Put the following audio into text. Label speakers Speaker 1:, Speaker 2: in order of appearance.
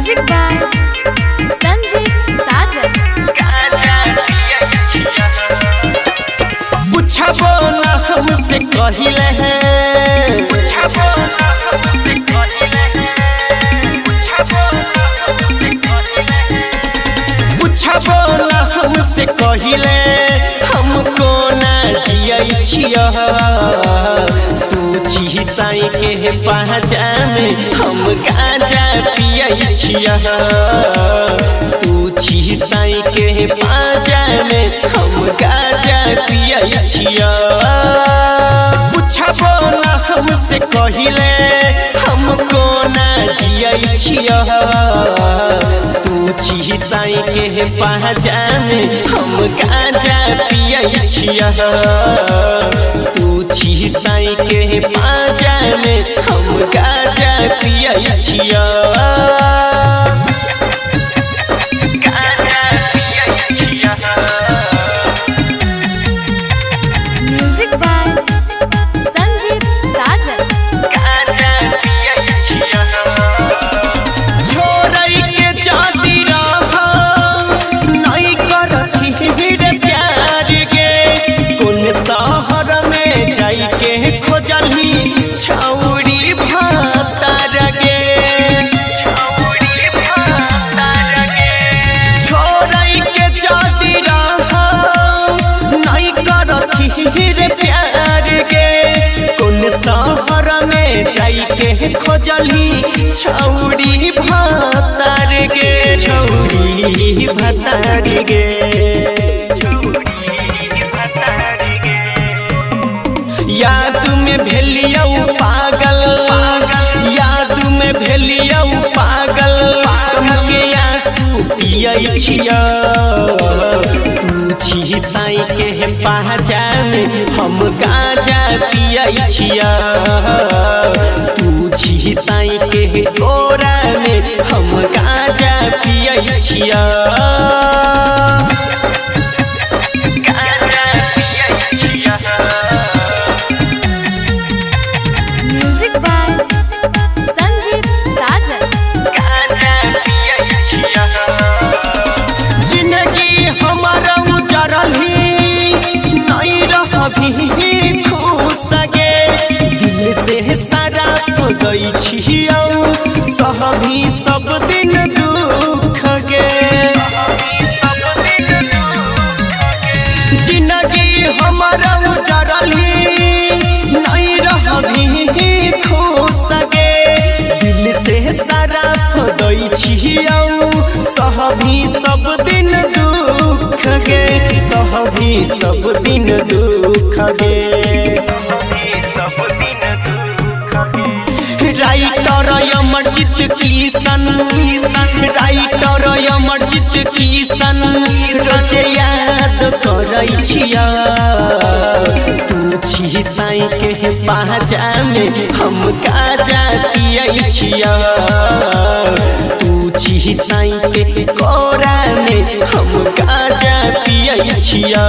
Speaker 1: Music by Sanjay साजन।
Speaker 2: पूछबो ना हमसे कहिले हैं, पूछबो ना हमसे कहिले हमको ना जियै छिया। तू छी साई के पहचा में हम गांजा पियै छिया। तू छी साई के पहचा में हम गांजा पियै छिया। पूछबो ना हमसे कहिले हमको ना जियै छिया। तू छी साई के पहचा में हम गांजा पियै छिया। तू छी साई के पहचा में हम गांजा पियै छिया।
Speaker 1: म्यूजिक बाय संजय साजन।
Speaker 2: छोड़ै के जाती रहा नहीं करती रे प्यार गे। कौन शहर में जाई के खोजली छौरी भातार गे। छोड़ै के जाती रहा नहीं करती रे प्यार गे। कौन शहर में जाई के खोजली छौरी भातार गे। छौरी भातार गे। याद में भेलियौ पागल, याद में भेलियौ पागल। कम के आंसू पियै छिया। तू छी साई के पहचा में हम गांजा पियै छिया। तू छी साई के कोरा में हम गांजा पियै छिया।
Speaker 1: म्यूजिक बाय संजय साजन।
Speaker 2: जिंदगी हमारा उजरल ही नहीं रहबी खुश गे। दिल से सारा गई छियौ सहबी सब दिन दुख गे। जिंदगी हमारा उजरल ही नहीं रहबी खुश गे। दिल से सारा गई छियौ सहबी सब दिन दुख गे। सहबी सब दिन दुख गे। राइटर अमरजीत किशन, राइटर अमरजीत किशन रोजे याद करै छिया। तू छी साई के पहचा में हम गांजा पियै छिया। तू छी साई के कोरा में हम गांजा पियै छिया।